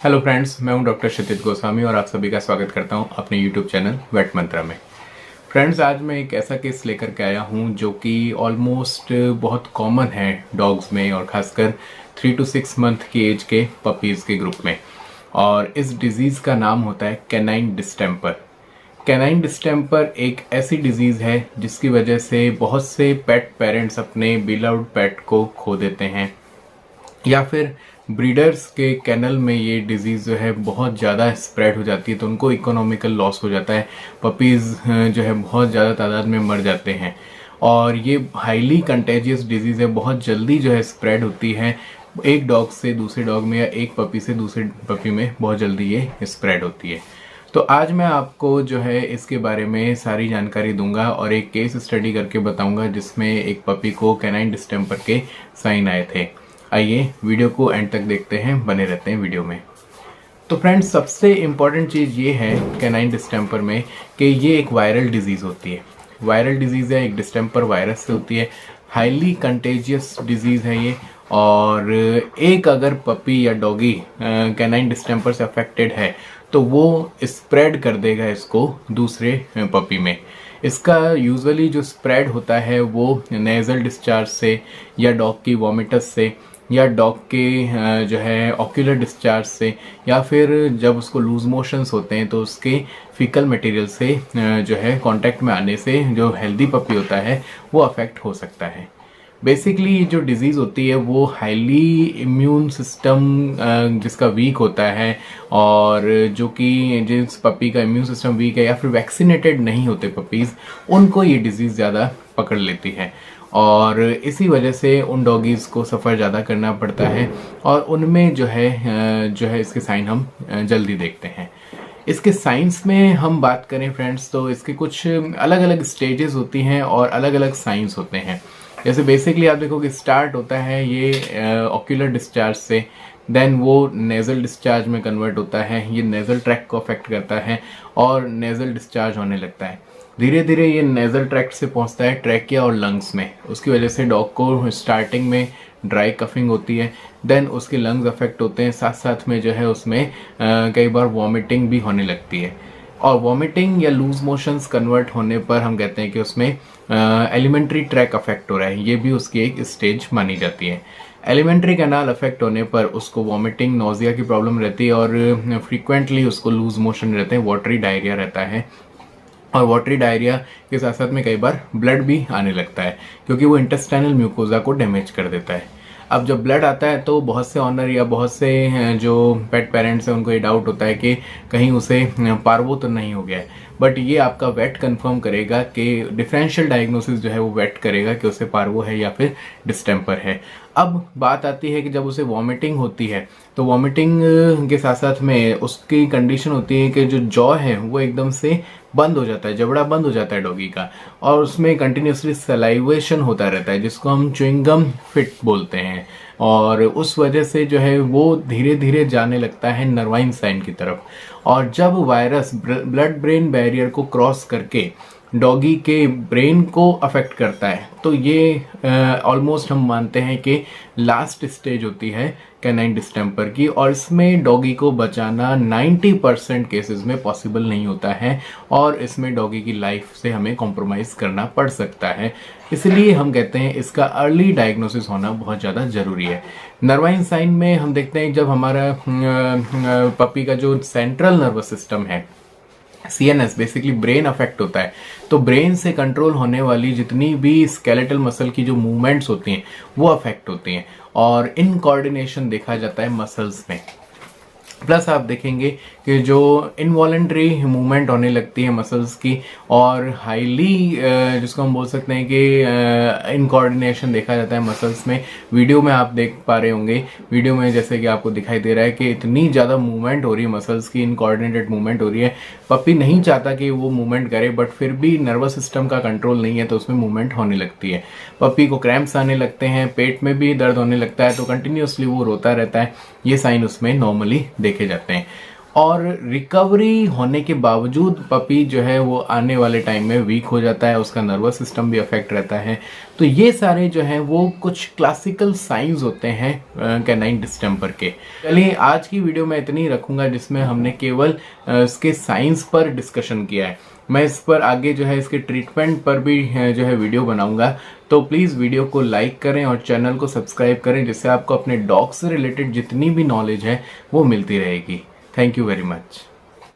Hello friends, मैं हूं doctor क्षितिज गोस्वामी और आप सभी का स्वागत करता हूं अपने यूट्यूब चैनल वेट मंत्रा में। फ्रेंड्स, आज मैं एक ऐसा केस लेकर के आया हूं जो कि ऑलमोस्ट बहुत कॉमन है डॉग्स में और खासकर 3 to 6 मंथ की एज के पपीज़ के ग्रुप में। और इस डिजीज़ का नाम होता है कैनाइन डिस्टेम्पर। कैनाइन डिस्टेम्पर एक ऐसी डिजीज़ है जिसकी वजह से बहुत से पेट पेरेंट्स अपने बिलव्ड पेट को खो देते हैं, या फिर ब्रीडर्स के कैनल में ये डिजीज़ जो है बहुत ज़्यादा स्प्रेड हो जाती है तो उनको इकोनॉमिकल लॉस हो जाता है। पपीज़ जो है बहुत ज़्यादा तादाद में मर जाते हैं और ये हाईली कंटेजियस डिजीज़ है, बहुत जल्दी जो है स्प्रेड होती है एक डॉग से दूसरे डॉग में या एक पपी से दूसरे पपी में बहुत जल्दी ये स्प्रेड होती है। तो आज मैं आपको जो है इसके बारे में सारी जानकारी दूंगा और एक केस स्टडी करके बताऊंगा जिसमें एक पपी को कैनाइन डिस्टेम्पर के साइन आए थे। आइए वीडियो को एंड तक देखते हैं, बने रहते हैं वीडियो में। तो फ्रेंड्स, सबसे इम्पॉर्टेंट चीज़ ये है कैनाइन डिस्टेम्पर में कि ये एक वायरल डिजीज़ होती है। वायरल डिजीज़ है, एक डिस्टेम्पर वायरस से होती है, हाईली कंटेजियस डिजीज़ है ये। और एक अगर पपी या डॉगी कैनाइन डिस्टेम्पर से अफेक्टेड है तो वो स्प्रेड कर देगा इसको दूसरे पपी में। इसका यूजुअली जो स्प्रेड होता है वो नेज़ल डिस्चार्ज से या डॉग की वॉमिटस से या डॉग के जो है ऑक्यूलर डिस्चार्ज से या फिर जब उसको लूज मोशंस होते हैं तो उसके फीकल मटेरियल से जो है कांटेक्ट में आने से जो हेल्दी पपी होता है वो अफेक्ट हो सकता है। बेसिकली जो डिजीज़ होती है वो हाईली इम्यून सिस्टम जिसका वीक होता है और जो कि जिस पपी का इम्यून सिस्टम वीक है या फिर वैक्सीनेटेड नहीं होते पपीज़, उनको ये डिजीज़ ज़्यादा पकड़ लेती है और इसी वजह से उन डॉगीज़ को सफ़र ज़्यादा करना पड़ता है और उनमें जो है इसके साइन हम जल्दी देखते हैं। इसके साइंस में हम बात करें फ्रेंड्स तो इसके कुछ अलग अलग स्टेजेस होती हैं और अलग अलग साइंस होते हैं। जैसे बेसिकली आप देखो कि स्टार्ट होता है ये ऑक्यूलर डिस्चार्ज से, देन वो नेज़ल डिस्चार्ज में कन्वर्ट होता है, ये नेज़ल ट्रैक्ट को अफेक्ट करता है और नेज़ल डिस्चार्ज होने लगता है। धीरे धीरे ये नेज़ल ट्रैक्ट से पहुंचता है ट्रैकिया और लंग्स में। उसकी वजह से डॉग को स्टार्टिंग में ड्राई कफिंग होती है, देन उसके लंग्स अफेक्ट होते हैं, साथ साथ में जो है उसमें कई बार वॉमिटिंग भी होने लगती है। और वॉमिटिंग या लूज मोशंस कन्वर्ट होने पर हम कहते हैं कि उसमें एलिमेंट्री ट्रैक अफेक्ट हो रहा है, ये भी उसकी एक स्टेज मानी जाती है। एलिमेंट्री कैनाल अफेक्ट होने पर उसको वॉमिटिंग नोजिया की प्रॉब्लम रहती है और फ्रीक्वेंटली उसको लूज मोशन रहते हैं, वाटरी डायरिया रहता है और वाटरी डायरिया के साथ साथ में कई बार ब्लड भी आने लगता है क्योंकि वो इंटेस्टाइनल म्यूकोजा को डैमेज कर देता है। अब जब ब्लड आता है तो बहुत से ऑनर या बहुत से जो पेट पेरेंट्स हैं उनको ये डाउट होता है कि कहीं उसे पार्वो तो नहीं हो गया है, बट ये आपका वेट कंफर्म करेगा कि डिफरेंशियल डायग्नोसिस जो है वो वेट करेगा कि उसे पार्वो है या फिर डिस्टेम्पर है। अब बात आती है कि जब उसे वॉमिटिंग होती है तो वॉमिटिंग के साथ साथ में उसकी कंडीशन होती है कि जो जॉ है वो एकदम से बंद हो जाता है, जबड़ा बंद हो जाता है डॉगी का और उसमें कंटिन्यूसली सलाइवेशन होता रहता है जिसको हम च्युइंगम फिट बोलते हैं और उस वजह से जो है वो धीरे धीरे जाने लगता है नर्वाइन साइन की तरफ। और जब वायरस ब्लड ब्रेन बैरियर को क्रॉस करके डॉगी के ब्रेन को अफेक्ट करता है तो ये ऑलमोस्ट हम मानते हैं कि लास्ट स्टेज होती है कैनाइन डिस्टेम्पर की और इसमें डॉगी को बचाना 90% केसेस में पॉसिबल नहीं होता है और इसमें डॉगी की लाइफ से हमें कॉम्प्रोमाइज़ करना पड़ सकता है। इसलिए हम कहते हैं इसका अर्ली डायग्नोसिस होना बहुत ज़्यादा ज़रूरी है। नर्वाइन साइन में हम देखते हैं जब हमारा पपी का जो सेंट्रल नर्वस सिस्टम है CNS बेसिकली ब्रेन अफेक्ट होता है तो ब्रेन से कंट्रोल होने वाली जितनी भी स्केलेटल मसल की जो मूवमेंट्स होती हैं वो अफेक्ट होती हैं और इनकोऑर्डिनेशन देखा जाता है मसल्स में। प्लस आप देखेंगे कि जो इनवॉलेंट्री मूवमेंट होने लगती है मसल्स की और हाईली जिसको हम बोल सकते हैं कि इनकोऑर्डिनेशन देखा जाता है मसल्स में। वीडियो में आप देख पा रहे होंगे, वीडियो में जैसे कि आपको दिखाई दे रहा है कि इतनी ज़्यादा मूवमेंट हो रही है मसल्स की, इनकोऑर्डिनेटेड मूवमेंट हो रही है। पपी नहीं चाहता कि वो मूवमेंट करे बट फिर भी नर्वस सिस्टम का कंट्रोल नहीं है तो उसमें मूवमेंट होने लगती है। पपी को क्रैम्प्स आने लगते हैं, पेट में भी दर्द होने लगता है तो कंटिन्यूसली वो रोता रहता है। ये साइन उसमें नॉर्मली देखे जाते हैं। और रिकवरी होने के बावजूद पपी जो है वो आने वाले टाइम में वीक हो जाता है, उसका नर्वस सिस्टम भी अफेक्ट रहता है। तो ये सारे जो हैं वो कुछ क्लासिकल साइंस होते हैं कैनाइन डिस्टेंपर के। चलिए आज की वीडियो में इतनी ही रखूंगा जिसमें हमने केवल इसके साइंस पर डिस्कशन किया है। मैं इस पर आगे जो है इसके ट्रीटमेंट पर भी जो है वीडियो बनाऊंगा। तो प्लीज़ वीडियो को लाइक करें और चैनल को सब्सक्राइब करें, जिससे आपको अपने डॉग से रिलेटेड जितनी भी नॉलेज है वो मिलती रहेगी। Thank you very much.